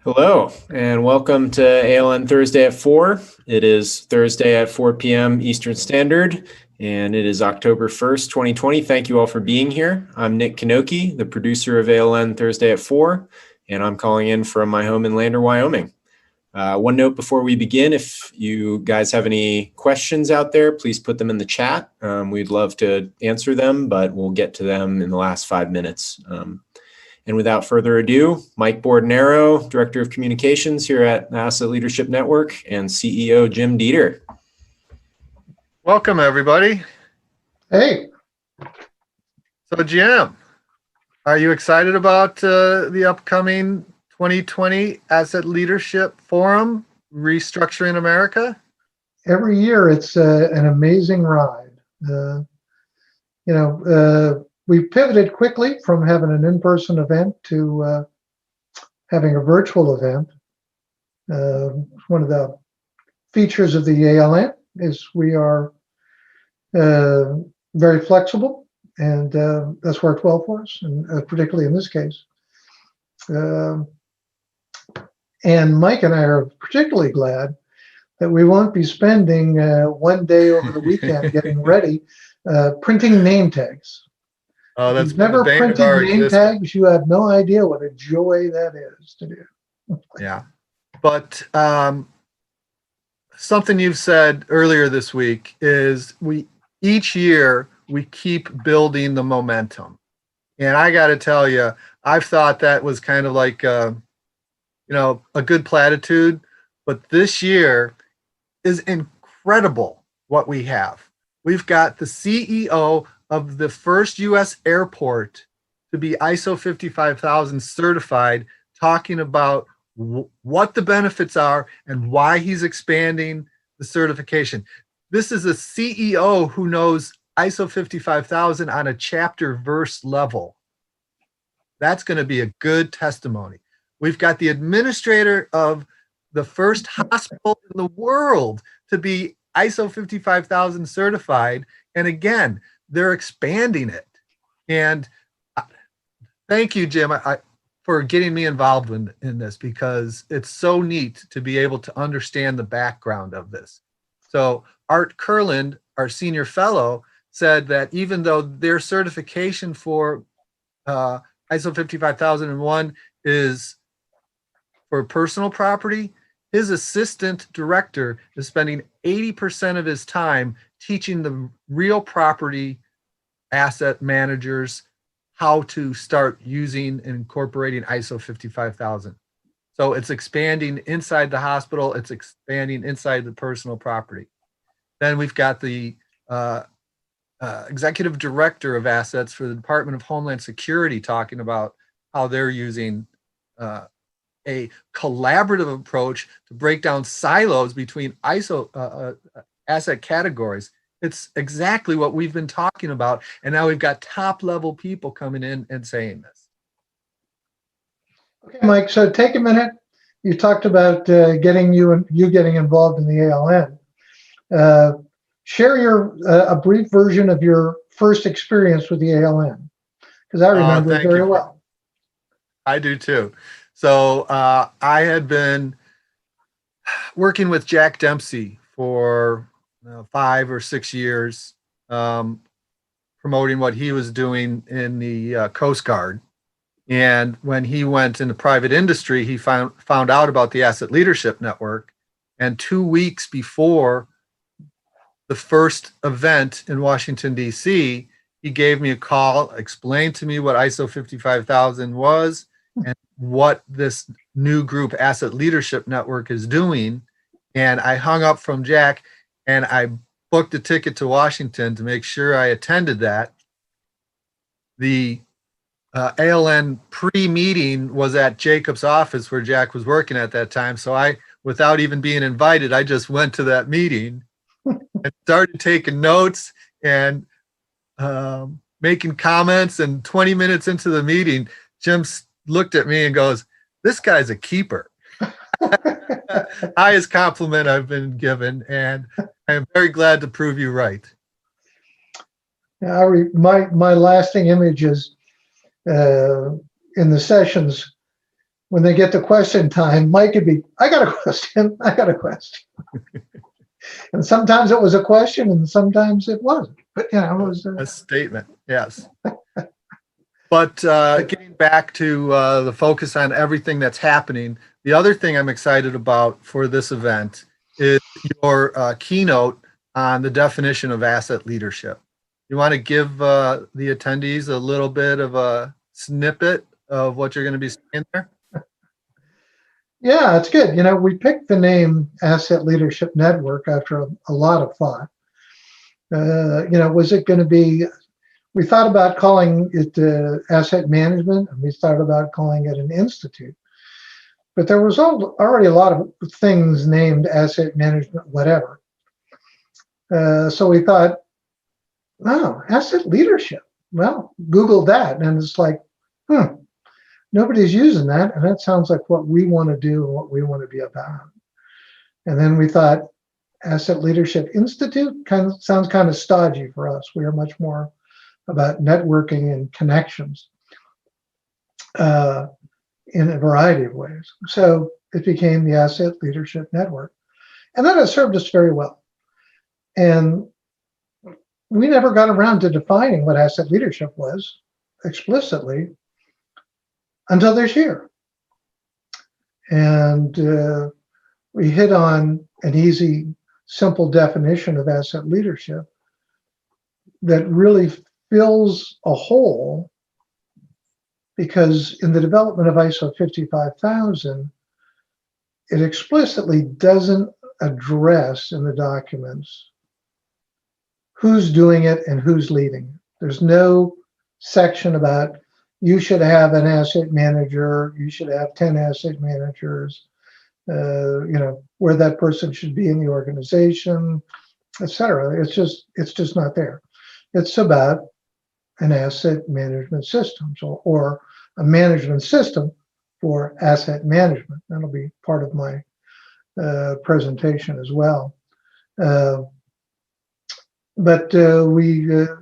Hello, and welcome to ALN Thursday at 4. It is Thursday at 4 p.m. Eastern Standard, and it is October 1st, 2020. Thank you all for being here. I'm Nick Kanoki, the producer of ALN Thursday at 4, and I'm calling in from my home in Lander, Wyoming. One note before we begin, if you guys have any questions out there, please put them in the chat. We'd love to answer them, but we'll get to them in the last 5 minutes. And without further ado, Mike Bordenaro, Director of Communications here at Asset Leadership Network, and CEO Jim Dieter. Welcome, everybody. Hey. So, Jim, are you excited about the upcoming 2020 Asset Leadership Forum, Restructuring America? Every year, it's an amazing ride. We pivoted quickly from having an in-person event to having a virtual event. One of the features of the ALN is we are very flexible, and that's worked well for us, and particularly in this case. And Mike and I are particularly glad that we won't be spending one day over the weekend getting ready, printing name tags. Oh, that's You've never printed name tags. You have no idea what a joy that is to do. Yeah, but something you've said earlier this week is each year we keep building the momentum, and I got to tell you, I've thought that was kind of like a good platitude, but this year is incredible what we have. We've got the CEO of the first U.S. airport to be ISO 55000 certified, talking about what the benefits are and why he's expanding the certification. This is a CEO who knows ISO 55000 on a chapter verse level. That's going to be a good testimony. We've got the administrator of the first hospital in the world to be ISO 55000 certified. And again, they're expanding it. And thank you, Jim, for getting me involved in this, because it's so neat to be able to understand the background of this. So Art Kurland, our senior fellow, said that even though their certification for ISO 55001 is for personal property, his assistant director is spending 80% of his time teaching the real property asset managers how to start using and incorporating ISO 55000. So it's expanding inside the hospital, it's expanding inside the personal property. Then we've got the executive director of assets for the Department of Homeland Security talking about how they're using a collaborative approach to break down silos between ISO asset categories. It's exactly what we've been talking about, and now we've got top-level people coming in and saying this. Okay, Mike. So take a minute. You talked about getting involved in the ALN. Share a brief version of your first experience with the ALN, because I remember it very well. I do too. So I had been working with Jack Dempsey for 5 or 6 years, promoting what he was doing in the Coast Guard. And when he went into private industry, he found out about the Asset Leadership Network. And 2 weeks before the first event in Washington, D.C., he gave me a call, explained to me what ISO 55000 was and what this new group Asset Leadership Network is doing. And I hung up from Jack and I booked a ticket to Washington to make sure I attended that. The ALN pre-meeting was at Jacob's office where Jack was working at that time. So I, without even being invited, I just went to that meeting and started taking notes and making comments. And 20 minutes into the meeting, Jim looked at me and goes, "This guy's a keeper." Highest compliment I've been given, and I am very glad to prove you right. My lasting image is in the sessions when they get to question time, Mike would be, I got a question, I got a question. And sometimes it was a question and sometimes it wasn't. But, you know, it was a statement, yes. But getting back to the focus on everything that's happening, the other thing I'm excited about for this event is your keynote on the definition of asset leadership. You want to give the attendees a little bit of a snippet of what you're going to be saying there? Yeah, it's good. You know, we picked the name Asset Leadership Network after a lot of thought. You know, was it going to be, we thought about calling it asset management, and we thought about calling it an institute. But there was already a lot of things named asset management, whatever. So we thought, oh, asset leadership. Well, Google that, and it's like, nobody's using that, and that sounds like what we want to do and what we want to be about. And then we thought, Asset Leadership Institute sounds kind of stodgy for us. We are much more about networking and connections in a variety of ways. So it became the Asset Leadership Network. And that has served us very well. And we never got around to defining what asset leadership was explicitly until this year. And we hit on an easy, simple definition of asset leadership that really fills a hole, because in the development of ISO 55000, it explicitly doesn't address in the documents who's doing it and who's leading it. There's no section about you should have an asset manager, you should have 10 asset managers, you know, where that person should be in the organization, etc. It's just not there. It's about an asset management system, or a management system for asset management. That'll be part of my presentation as well. But the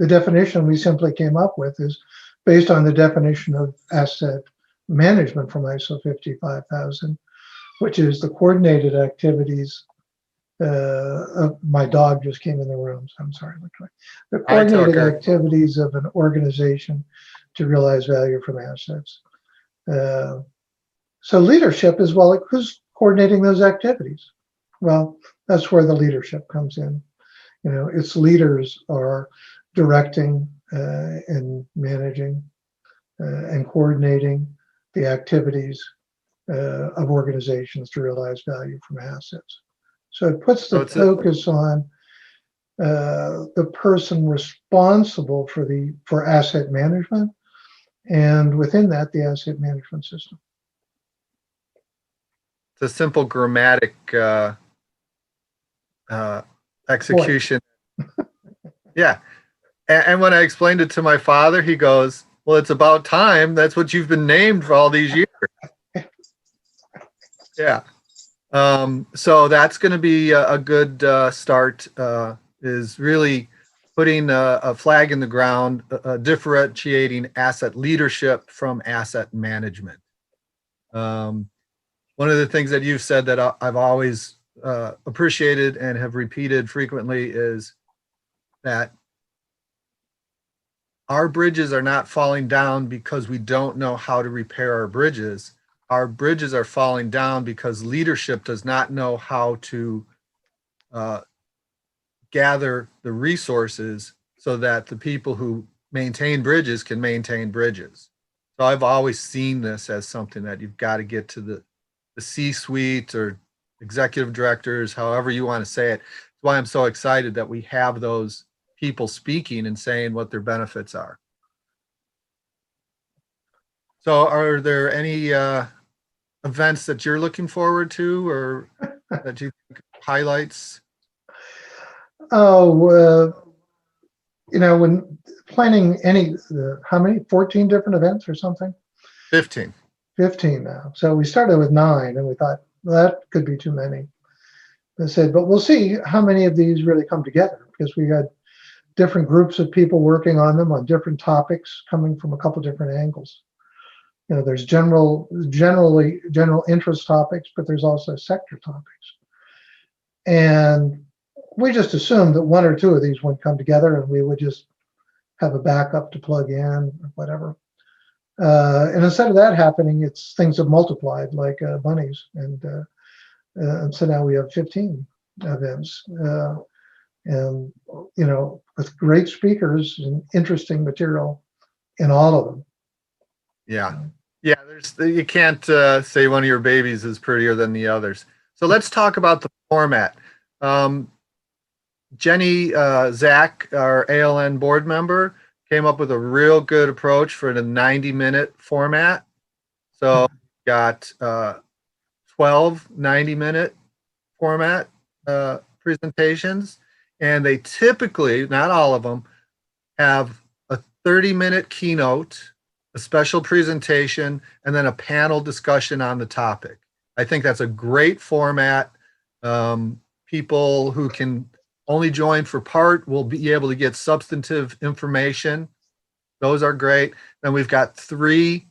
definition we simply came up with is based on the definition of asset management from ISO 55000, which is the coordinated activities my dog just came in the room, so I'm sorry. The coordinated activities of an organization to realize value from assets. So leadership is, well, who's coordinating those activities? Well, that's where the leadership comes in. You know, its leaders are directing and managing and coordinating the activities of organizations to realize value from assets. So it puts the focus on the person responsible for asset management, and within that, the asset management system. It's a simple grammatic execution. Yeah. And when I explained it to my father, he goes, well, it's about time. That's what you've been named for all these years. Yeah. So that's going to be a good start, is really putting a flag in the ground, differentiating asset leadership from asset management. One of the things that you've said that I've always appreciated and have repeated frequently is that our bridges are not falling down because we don't know how to repair our bridges. Our bridges are falling down because leadership does not know how to gather the resources so that the people who maintain bridges can maintain bridges. So I've always seen this as something that you've got to get to the C-suite or executive directors, however you want to say it. That's why I'm so excited that we have those people speaking and saying what their benefits are. So are there any events that you're looking forward to, or that you think highlights? Oh, you know, when planning how many, 14 different events or something? 15. 15 now. So we started with 9 and we thought, well, that could be too many. I said, but we'll see how many of these really come together, because we had different groups of people working on them on different topics coming from a couple different angles. there's general interest topics, but there's also sector topics. And we just assumed that one or two of these would come together and we would just have a backup to plug in or whatever. And instead of that happening, things have multiplied like bunnies. And so now we have 15 events. And, with great speakers and interesting material in all of them. Yeah. Yeah. You can't say one of your babies is prettier than the others. So let's talk about the format. Jenny Zach, our ALN board member, came up with a real good approach for the 90-minute format. So got 12 90-minute format presentations, and they typically, not all of them, have a 30-minute keynote, a special presentation, and then a panel discussion on the topic. I think that's a great format. People who can only join for part will be able to get substantive information. Those are great. Then we've got 3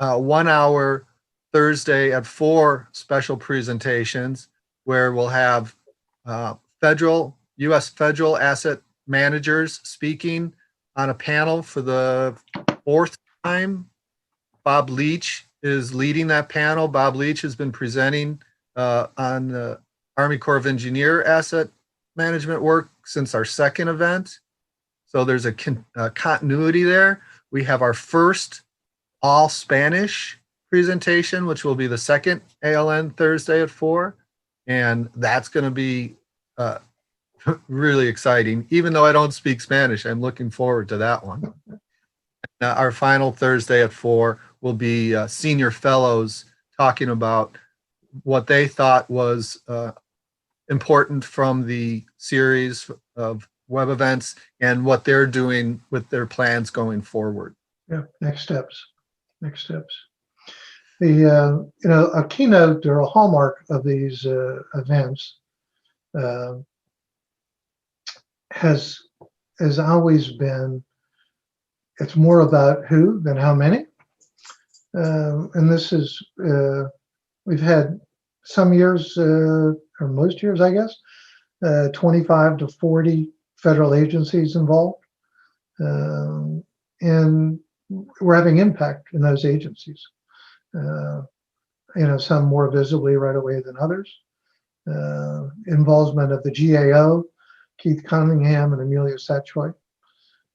1-hour Thursday at 4 special presentations where we'll have U.S. federal asset managers speaking on a panel for the 4th time. Bob Leach is leading that panel. Bob Leach has been presenting on the Army Corps of Engineer asset management work since our 2nd event. So there's a continuity there. We have our first all Spanish presentation, which will be the 2nd ALN Thursday at 4. And that's going to be really exciting. Even though I don't speak Spanish, I'm looking forward to that one. Our final Thursday at 4 will be senior fellows talking about what they thought was important from the series of web events and what they're doing with their plans going forward. Yeah, next steps. The a keynote or a hallmark of these events has always been, it's more about who than how many. And this is, we've had some years, or most years, I guess, 25 to 40 federal agencies involved. And we're having impact in those agencies. Some more visibly right away than others. Involvement of the GAO, Keith Cunningham and Amelia Satchoy,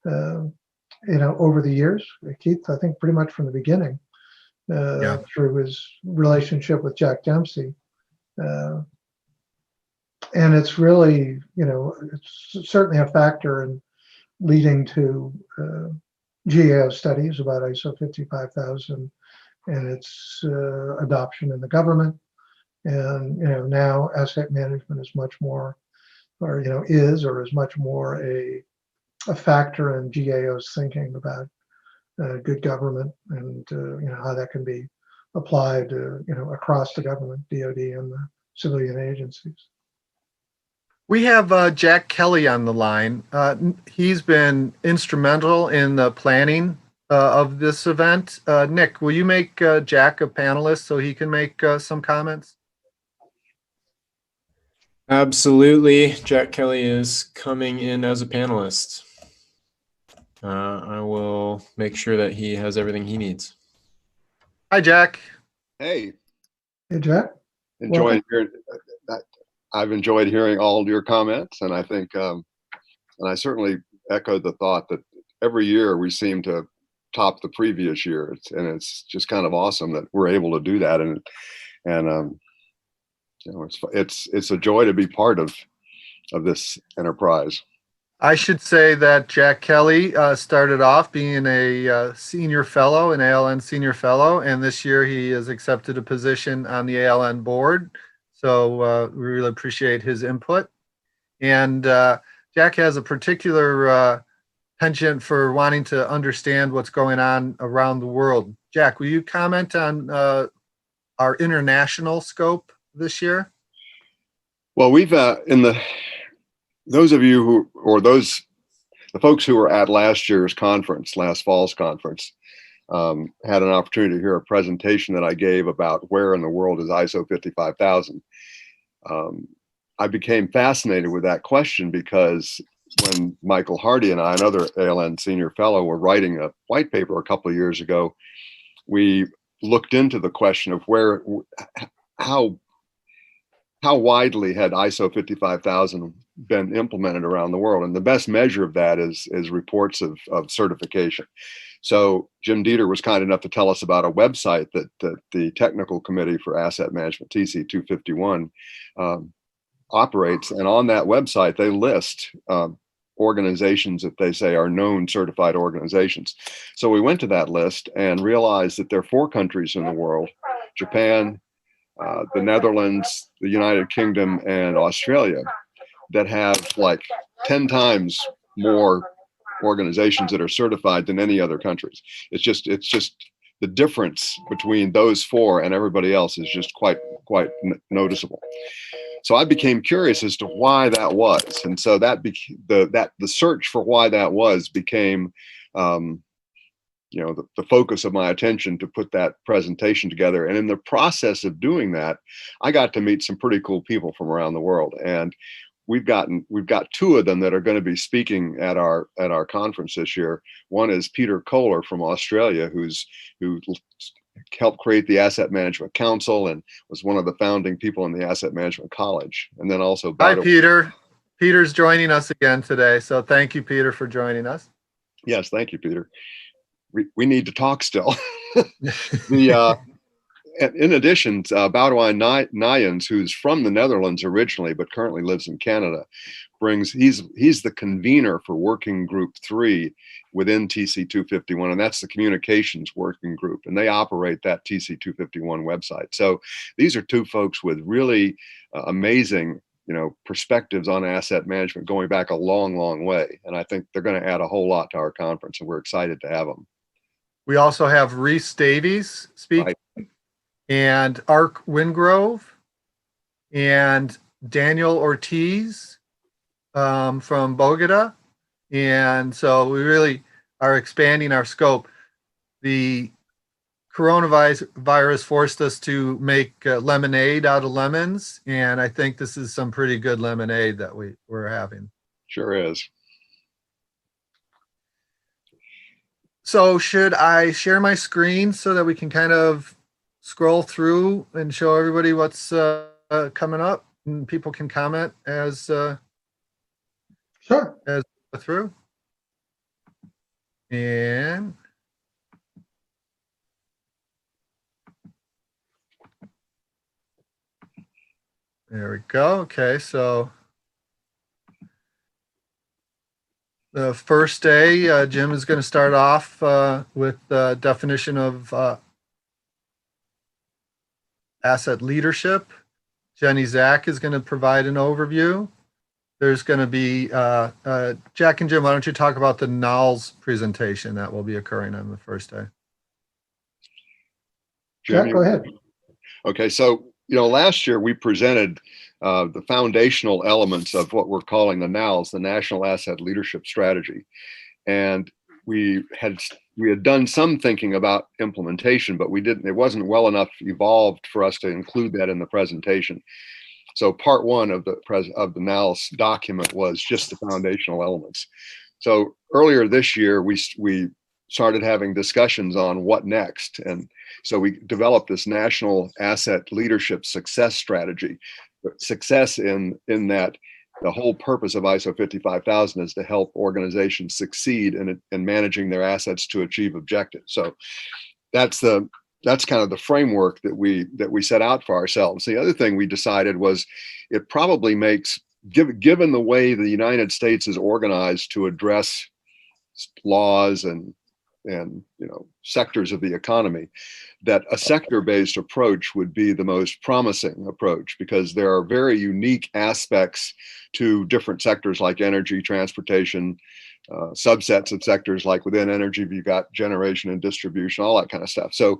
over the years. Keith, I think pretty much from the beginning, through his relationship with Jack Dempsey. And it's really, it's certainly a factor in leading to GAO studies about ISO 55000 and its adoption in the government. And, now asset management is much more, or, is much more a factor in GAO's thinking about good government and, how that can be applied, across the government, DoD and the civilian agencies. We have Jack Kelly on the line. He's been instrumental in the planning of this event. Nick, will you make Jack a panelist so he can make some comments? Absolutely. Jack Kelly is coming in as a panelist. I will make sure that he has everything he needs. Hi, Jack. Hey. Hey, Jack. I've enjoyed hearing all your comments, and I think, and I certainly echoed the thought that every year we seem to top the previous year, and it's just kind of awesome that we're able to do that, and it's a joy to be part of this enterprise. I should say that Jack Kelly started off being a senior fellow, an ALN senior fellow, and this year he has accepted a position on the ALN board. So we really appreciate his input. And Jack has a particular penchant for wanting to understand what's going on around the world. Jack, will you comment on our international scope this year? Well, we've those of you the folks who were at last fall's conference, had an opportunity to hear a presentation that I gave about where in the world is ISO 55000. I became fascinated with that question because when Michael Hardy and I, another ALN senior fellow, were writing a white paper a couple of years ago, we looked into the question of how widely had ISO 55000 been implemented around the world. And the best measure of that is reports of certification. So Jim Dieter was kind enough to tell us about a website that the Technical Committee for Asset Management, TC 251, operates. And on that website, they list organizations that they say are known certified organizations. So we went to that list and realized that there are 4 countries in the world: Japan, the Netherlands, the United Kingdom, and Australia, that have like 10 times more organizations that are certified than any other countries. It's just the difference between those 4 and everybody else is just quite noticeable. So I became curious as to why that was, and so the search for why that was became the focus of my attention to put that presentation together. And in the process of doing that, I got to meet some pretty cool people from around the world. And we've got 2 of them that are going to be speaking at our conference this year. One is Peter Kohler from Australia, who helped create the Asset Management Council and was one of the founding people in the Asset Management College. And then also Hi, Peter. Peter's joining us again today. So thank you, Peter, for joining us. Yes, thank you, Peter. We need to talk still. In addition, Boudewijn Nijens, who's from the Netherlands originally, but currently lives in Canada, he's the convener for Working Group 3 within TC 251, and that's the communications working group, and they operate that TC 251 website. So these are 2 folks with really amazing perspectives on asset management going back a long, long way. And I think they're going to add a whole lot to our conference, and we're excited to have them. We also have Reese Davies speaking, right, and Ark Wingrove, and Daniel Ortiz from Bogota. And so we really are expanding our scope. The coronavirus forced us to make lemonade out of lemons, and I think this is some pretty good lemonade that we're having. Sure is. So should I share my screen so that we can kind of scroll through and show everybody what's coming up, and people can comment as sure, as we go through? And there we go. Okay, so the first day, Jim is going to start off with the definition of asset leadership. Jenny Zach is going to provide an overview. There's going to be Jack and Jim, why don't you talk about the NALS presentation that will be occurring on the first day? Jack, go ahead. Okay, so last year we presented the foundational elements of what we're calling the NALS, the National Asset Leadership Strategy. And we had done some thinking about implementation, but it wasn't well enough evolved for us to include that in the presentation. So part 1 of the NALS document was just the foundational elements. So earlier this year, we started having discussions on what next. And so we developed this National Asset Leadership Success Strategy. Success in that the whole purpose of ISO 55000 is to help organizations succeed in managing their assets to achieve objectives. So that's kind of the framework that we set out for ourselves. The other thing we decided was it probably makes, given the way the United States is organized to address laws and sectors of the economy, that a sector-based approach would be the most promising approach, because there are very unique aspects to different sectors like energy, transportation, subsets of sectors like within energy, you've got generation and distribution, all that kind of stuff. So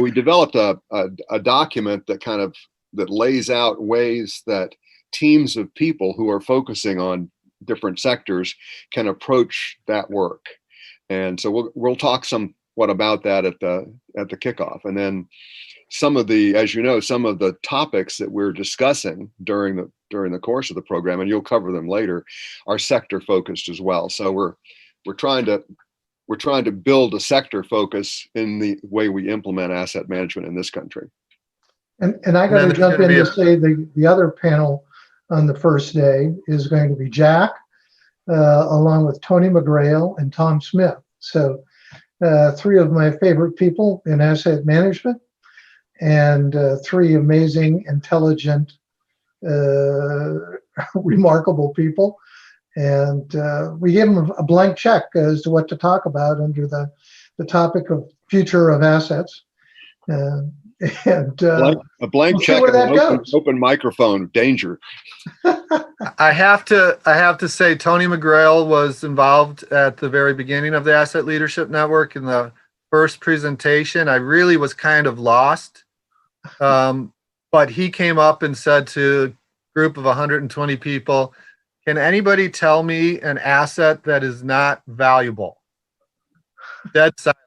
we developed a document that lays out ways that teams of people who are focusing on different sectors can approach that work. And so we'll talk some what about that at the kickoff. And then some of the, as you know, some of the topics that we're discussing during the course of the program, and you'll cover them later, are sector focused as well. So we're trying to build a sector focus in the way we implement asset management in this country. And I got to jump in to say the other panel on the first day is going to be Jack, along with Tony McGrail and Tom Smith. So three of my favorite people in asset management, and three amazing, intelligent, remarkable people. And we gave them a blank check as to what to talk about under the topic of future of assets. A blank check and an open microphone, danger. I have to say Tony McGrail was involved at the very beginning of the Asset Leadership Network. In the first presentation, I really was kind of lost. But he came up and said to a group of 120 people, "Can anybody tell me an asset that is not valuable?" Dead silence.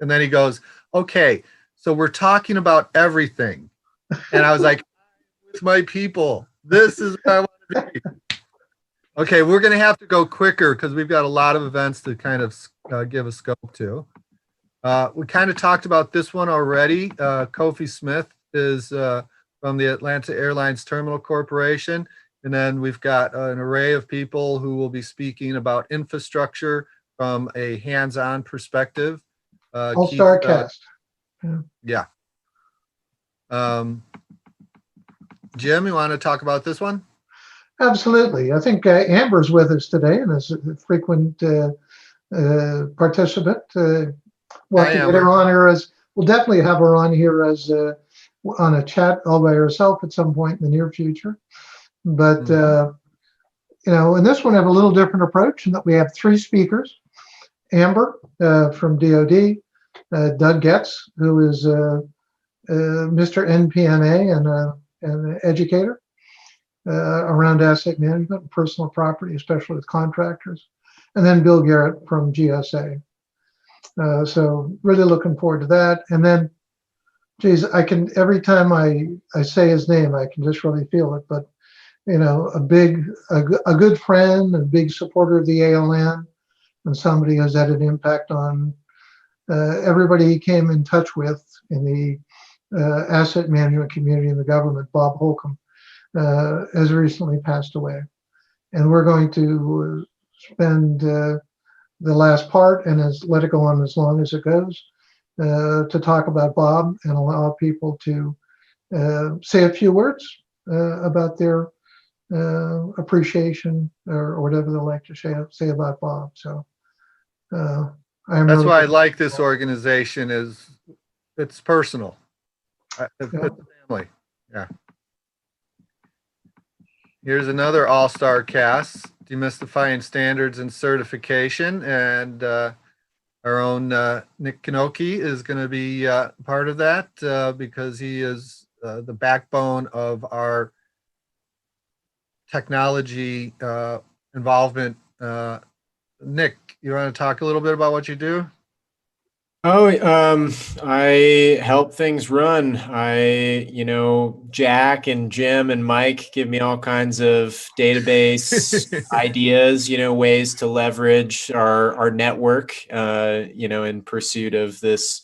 And then he goes, "Okay, so we're talking about everything." And I was like, "With my people, this is what I want to be." Okay, we're going to have to go quicker because we've got a lot of events to kind of give a scope to. We kind of talked about this one already. Kofi Smith is from the Atlanta Airlines Terminal Corporation. And then we've got an array of people who will be speaking about infrastructure from a hands-on perspective. All-star cast. Yeah. Jim, you want to talk about this one? Absolutely. I think Amber's with us today and is a frequent participant. We'll have to get her on here we'll definitely have her on here as on a chat all by herself at some point in the near future. But, in this one, I have a little different approach in that we have three speakers. Amber from DOD, Doug Getz, who is Mr. NPMA and an educator around asset management and personal property, especially with contractors, and then Bill Garrett from GSA. So really looking forward to that. And then, geez, every time I say his name, I can just really feel it. But a good friend and big supporter of the ALN, and somebody who's had an impact on everybody he came in touch with in the asset management community in the government. Bob Holcomb has recently passed away. And we're going to spend the last part, and let it go on as long as it goes, to talk about Bob and allow people to say a few words about their appreciation or whatever they like to say about Bob. So that's really why I like this organization. Is it's personal. It's family. Yeah. Here's another all-star cast, demystifying standards and certification, and our own Nick Kanoki is going to be part of that because he is the backbone of our technology involvement. Nick, you want to talk a little bit about what you do? I help things run. Jack and Jim and Mike give me all kinds of database ideas, ways to leverage our network, in pursuit of this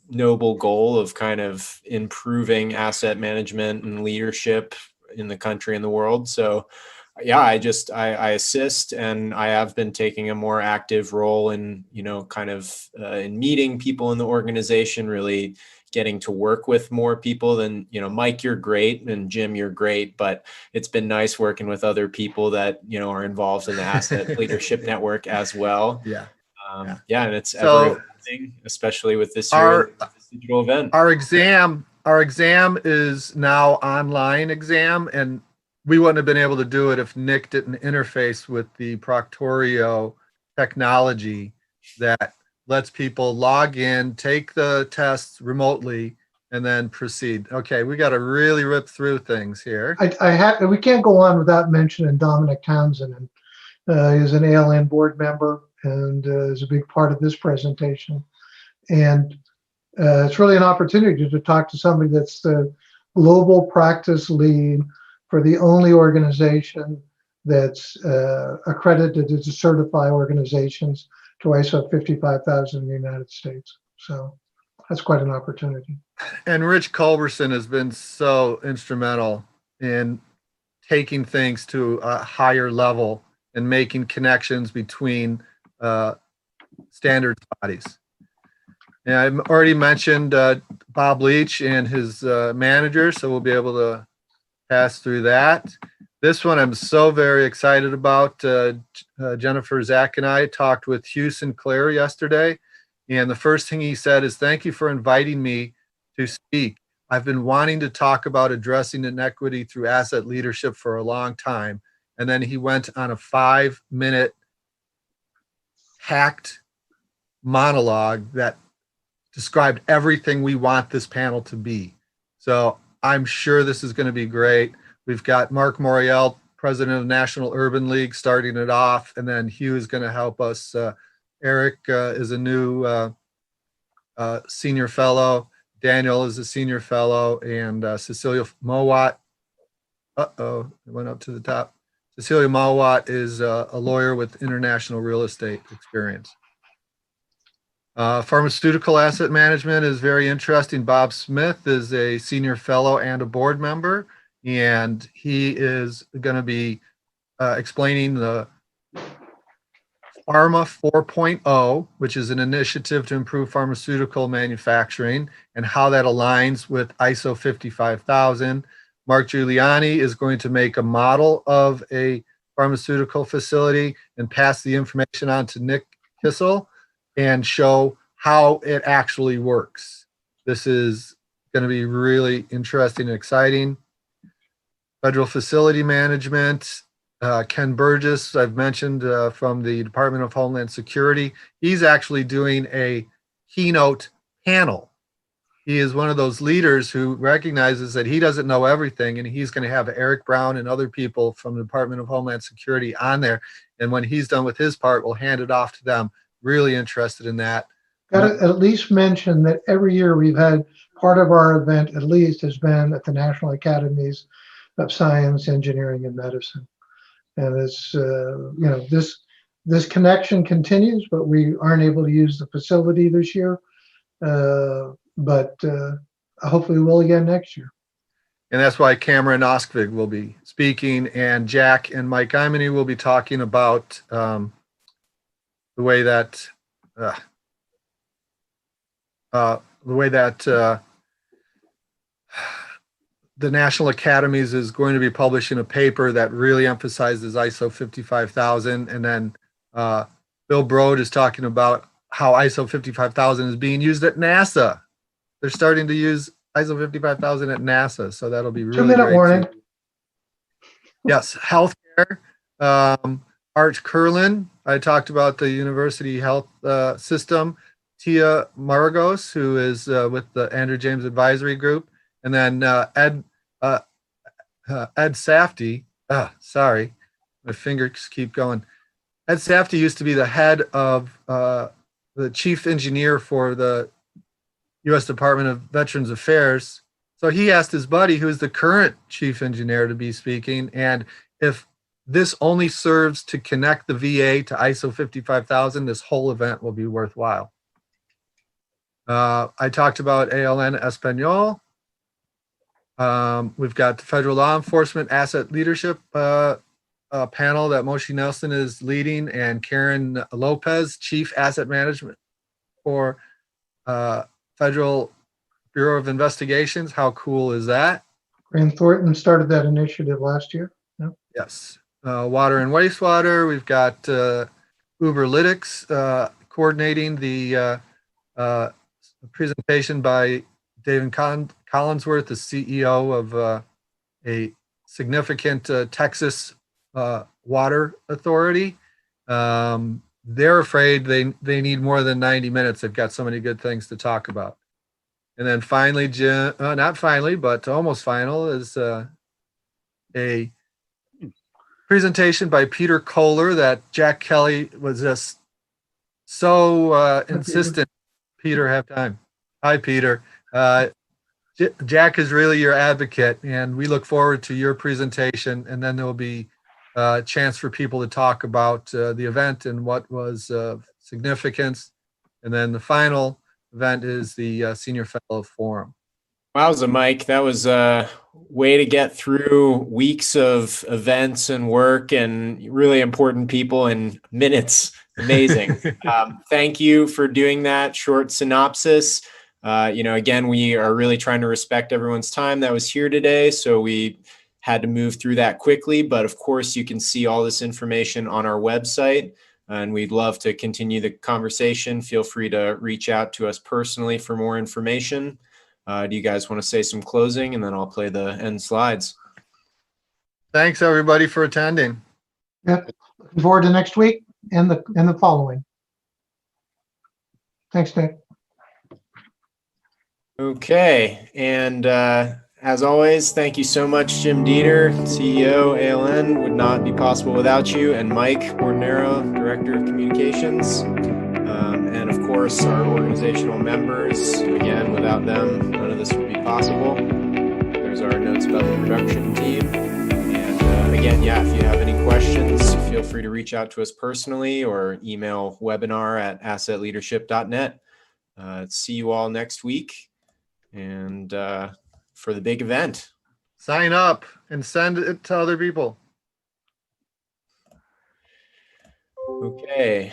noble goal of kind of improving asset management and leadership in the country and the world. So yeah, I assist, and I have been taking a more active role in, in meeting people in the organization, really getting to work with more people than, Mike, you're great, and Jim, you're great, but it's been nice working with other people that, are involved in the Asset Leadership Network as well. Yeah. And it's everything, especially with this year, this digital event. Our exam is now online exam, and we wouldn't have been able to do it if Nick didn't interface with the Proctorio technology that lets people log in, take the tests remotely, and then proceed. Okay, we got to really rip through things here. We can't go on without mentioning Dominic Townsend. And he's an ALN board member and is a big part of this presentation. And it's really an opportunity to talk to somebody that's the global practice lead for the only organization that's accredited to certify organizations to ISO 55000 in the United States. So that's quite an opportunity. And Rich Culberson has been so instrumental in taking things to a higher level and making connections between standards bodies. And I've already mentioned Bob Leach and his manager, so we'll be able to pass through that. This one I'm so very excited about. Jennifer, Zach, and I talked with Hugh Sinclair yesterday, and the first thing he said is, "Thank you for inviting me to speak. I've been wanting to talk about addressing inequity through asset leadership for a long time." And then he went on a 5-minute hacked monologue that described everything we want this panel to be. So I'm sure this is going to be great. We've got Mark Moriel, president of National Urban League, starting it off, and then Hugh is going to help us. Eric is a new senior fellow. Daniel is a senior fellow, and Cecilia Mowat. It went up to the top. Cecilia Mowat is a lawyer with international real estate experience. Pharmaceutical asset management is very interesting. Bob Smith is a senior fellow and a board member, and he is going to be explaining the Pharma 4.0, which is an initiative to improve pharmaceutical manufacturing and how that aligns with ISO 55000. Mark Giuliani is going to make a model of a pharmaceutical facility and pass the information on to Nick Kissel and show how it actually works. This is going to be really interesting and exciting. Federal facility management. Ken Burgess, I've mentioned from the Department of Homeland Security. He's actually doing a keynote panel. He is one of those leaders who recognizes that he doesn't know everything, and he's going to have Eric Brown and other people from the Department of Homeland Security on there. And when he's done with his part, we'll hand it off to them. Really interested in that. Got to at least mention that every year we've had part of our event, at least, has been at the National Academies of Science, Engineering, and Medicine. And it's, this connection continues, but we aren't able to use the facility this year. But hopefully we will again next year. And that's why Cameron Oskvig will be speaking, and Jack and Mike Imony will be talking about the way that the National Academies is going to be publishing a paper that really emphasizes ISO 55000. And then Bill Broad is talking about how ISO 55000 is being used at NASA. They're starting to use ISO 55000 at NASA. So that'll be really 2-minute great warning. too. Yes, healthcare. Art Curlin, I talked about the university health system. Tia Margos, who is with the Andrew James Advisory Group. And then Ed Safdie, sorry, my fingers keep going. Ed Safdie used to be the head of the chief engineer for the U.S. Department of Veterans Affairs. So he asked his buddy, who's the current chief engineer, to be speaking. And if this only serves to connect the VA to ISO 55000, this whole event will be worthwhile. I talked about ALN Espanol. We've got the Federal Law Enforcement Asset Leadership panel that Moshe Nelson is leading, and Karen Lopez, Chief Asset Management for Federal Bureau of Investigations. How cool is that? Graham Thornton started that initiative last year. Yeah. Yes. Water and wastewater. We've got Uberlytics coordinating the presentation by David Collinsworth, the CEO of a significant Texas water authority. They're afraid they need more than 90 minutes. They've got so many good things to talk about. And then finally, not finally, but almost final, is a presentation by Peter Kohler that Jack Kelly was just so insistent. Peter have time. Hi, Peter. Jack is really your advocate, and we look forward to your presentation. And then there will be a chance for people to talk about the event and what was of significance. And then the final event is the Senior Fellow Forum. Wowza, Mike. That was a way to get through weeks of events and work and really important people in minutes. Amazing. Thank you for doing that short synopsis. Again, we are really trying to respect everyone's time that was here today. So we had to move through that quickly. But of course, you can see all this information on our website. And we'd love to continue the conversation. Feel free to reach out to us personally for more information. Do you guys want to say some closing, and then I'll play the end slides? Thanks, everybody, for attending. Yep. Looking forward to next week and the following. Thanks, Nick. Okay, and as always, thank you so much, Jim Dieter, CEO, ALN. Would not be possible without you, and Mike Ordinero, Director of Communications. And of course, our organizational members. Again, without them, none of this would be possible. There's our notes about the production team. And again, if you have any questions, feel free to reach out to us personally or email webinar@assetleadership.net. See you all next week, and for the big event. Sign up and send it to other people. Okay.